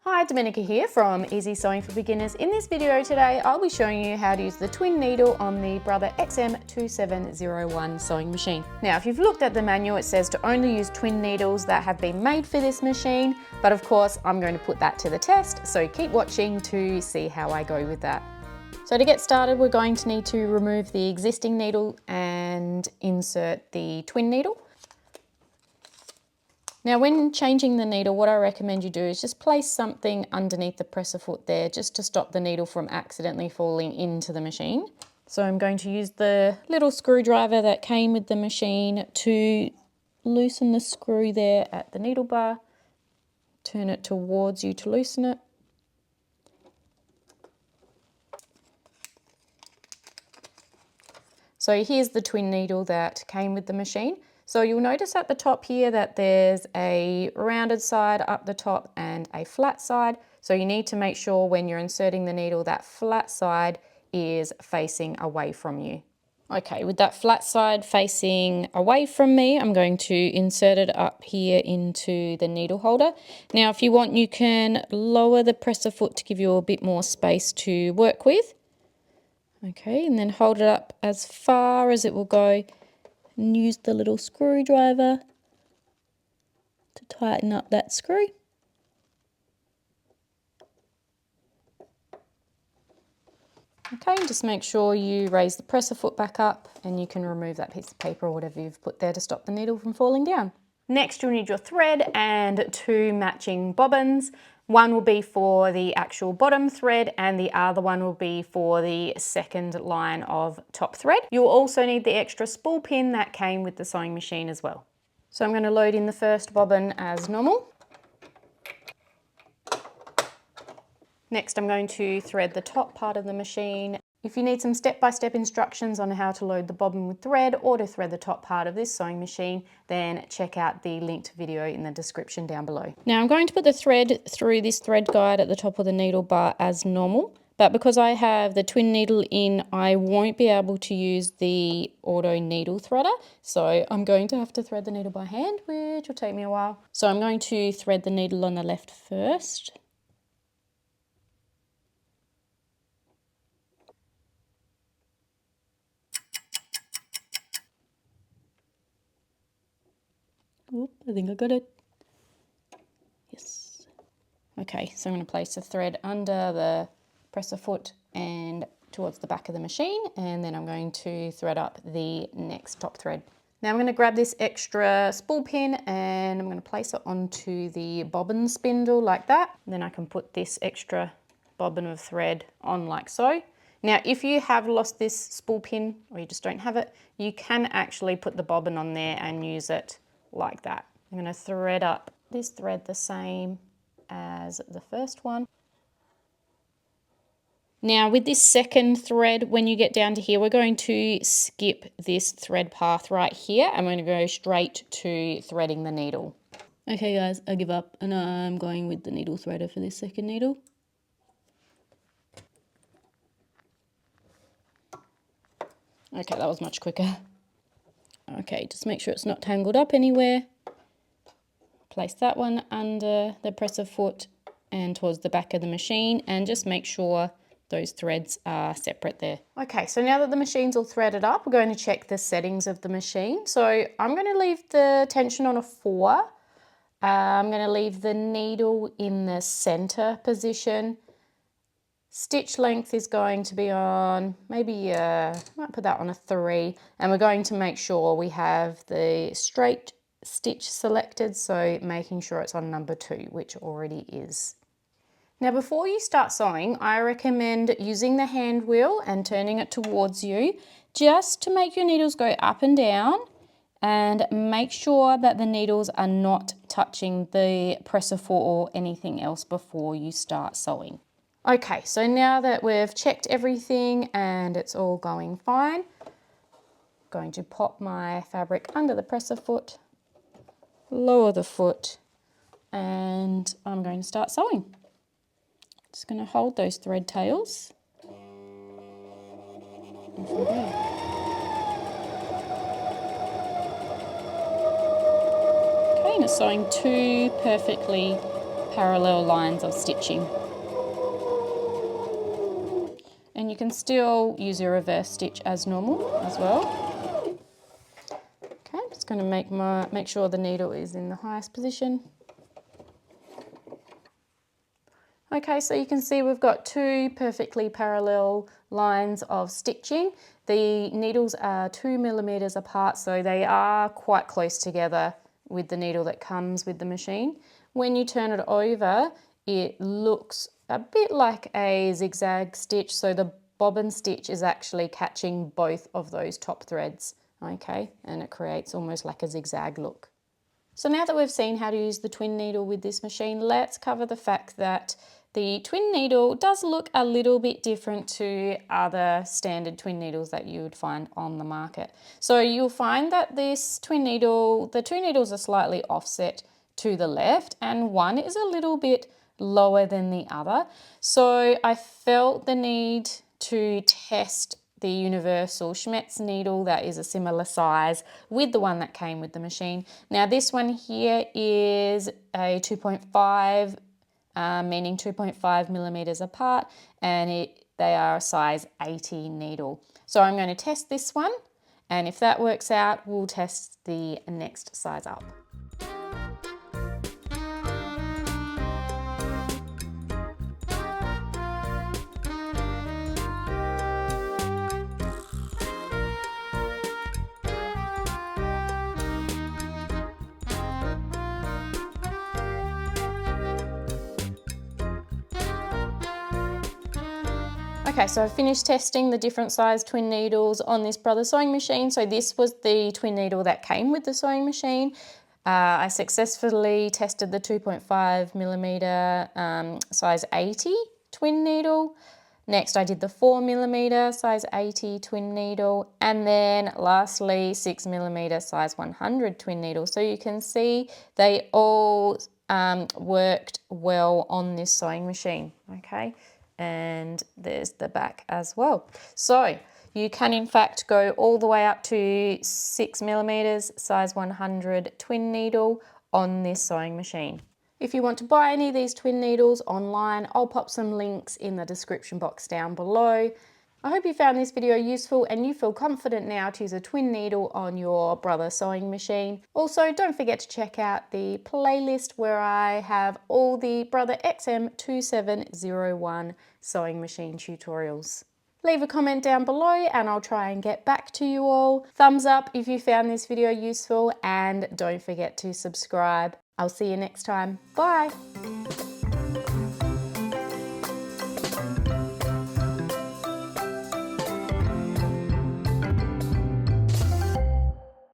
Hi, Domenica here from Easy Sewing for Beginners. In this video today, I'll be showing you how to use the twin needle on the Brother XM2701 sewing machine. Now, if you've looked at the manual, it says to only use twin needles that have been made for this machine, but of course, I'm going to put that to the test, so keep watching to see how I go with that. So to get started, we're going to need to remove the existing needle and insert the twin needle. Now when changing the needle, what I recommend you do is just place something underneath the presser foot there just to stop the needle from accidentally falling into the machine. So I'm going to use the little screwdriver that came with the machine to loosen the screw there at the needle bar. Turn it towards you to loosen it. So here's the twin needle that came with the machine. So you'll notice at the top here that there's a rounded side up the top and a flat side. So you need to make sure when you're inserting the needle that flat side is facing away from you. Okay, with that flat side facing away from me, I'm going to insert it up here into the needle holder. Now if you want, you can lower the presser foot to give you a bit more space to work with. Okay, and then hold it up as far as it will go and use the little screwdriver to tighten up that screw. Okay, just make sure you raise the presser foot back up and you can remove that piece of paper or whatever you've put there to stop the needle from falling down. Next, you'll need your thread and two matching bobbins. One will be for the actual bottom thread and the other one will be for the second line of top thread. You'll also need the extra spool pin that came with the sewing machine as well. So I'm going to load in the first bobbin as normal. Next, I'm going to thread the top part of the machine. If you need some step-by-step instructions on how to load the bobbin with thread or to thread the top part of this sewing machine, then check out the linked video in the description down below. Now I'm going to put the thread through this thread guide at the top of the needle bar as normal, but because I have the twin needle in, I won't be able to use the auto needle threader, so I'm going to have to thread the needle by hand, which will take me a while. So I'm going to thread the needle on the left first. Oop, I think I got it. Yes. Okay, so I'm going to place the thread under the presser foot and towards the back of the machine, and then I'm going to thread up the next top thread. Now I'm going to grab this extra spool pin and I'm going to place it onto the bobbin spindle like that. And then I can put this extra bobbin of thread on like so. Now, if you have lost this spool pin or you just don't have it, you can actually put the bobbin on there and use it like that. I'm going to thread up this thread the same as the first one. Now with this second thread, when you get down to here, we're going to skip this thread path right here. I'm going to go straight to threading the needle. Okay guys, I give up and I'm going with the needle threader for this second needle. Okay, that was much quicker. Okay, just make sure it's not tangled up anywhere. Place that one under the presser foot and towards the back of the machine, and just make sure those threads are separate there. Okay, so now that the machine's all threaded up, we're going to check the settings of the machine. So I'm going to leave the tension on a 4. I'm going to leave the needle in the center position. Stitch length is going to be on, maybe, I might put that on a 3. And we're going to make sure we have the straight stitch selected, so making sure it's on number 2, which already is. Now before you start sewing, I recommend using the hand wheel and turning it towards you just to make your needles go up and down, and make sure that the needles are not touching the presser foot or anything else before you start sewing. Okay, so now that we've checked everything and it's all going fine, I'm going to pop my fabric under the presser foot, lower the foot, and I'm going to start sewing. Just going to hold those thread tails. And from there. Okay, and it's sewing 2 perfectly parallel lines of stitching. And you can still use your reverse stitch as normal as well. Okay, I'm just going to make sure the needle is in the highest position. Okay, so you can see we've got two perfectly parallel lines of stitching. The needles are 2 millimeters apart, so they are quite close together with the needle that comes with the machine. When you turn it over, it looks a bit like a zigzag stitch, so the bobbin stitch is actually catching both of those top threads, okay, and it creates almost like a zigzag look. So now that we've seen how to use the twin needle with this machine, let's cover the fact that the twin needle does look a little bit different to other standard twin needles that you would find on the market. So you'll find that this twin needle, the two needles are slightly offset to the left and one is a little bit lower than the other. So I felt the need to test the universal Schmetz needle that is a similar size with the one that came with the machine. Now this one here is a 2.5, meaning 2.5 millimeters apart, and they are a size 80 needle. So I'm going to test this one, and if that works out, we'll test the next size up. Okay, so I've finished testing the different size twin needles on this Brothers sewing machine. So this was the twin needle that came with the sewing machine. I successfully tested the 2.5 millimeter size 80 twin needle. Next I did the 4 millimeter size 80 twin needle, and then lastly 6 millimeter size 100 twin needle. So you can see they all worked well on this sewing machine, okay? And there's the back as well. So you can in fact go all the way up to 6 millimeters size 100 twin needle on this sewing machine. If you want to buy any of these twin needles online, I'll pop some links in the description box down below. I hope you found this video useful and you feel confident now to use a twin needle on your Brother sewing machine. Also, don't forget to check out the playlist where I have all the Brother XM2701 sewing machine tutorials. Leave a comment down below and I'll try and get back to you all. Thumbs up if you found this video useful, and don't forget to subscribe. I'll see you next time. Bye.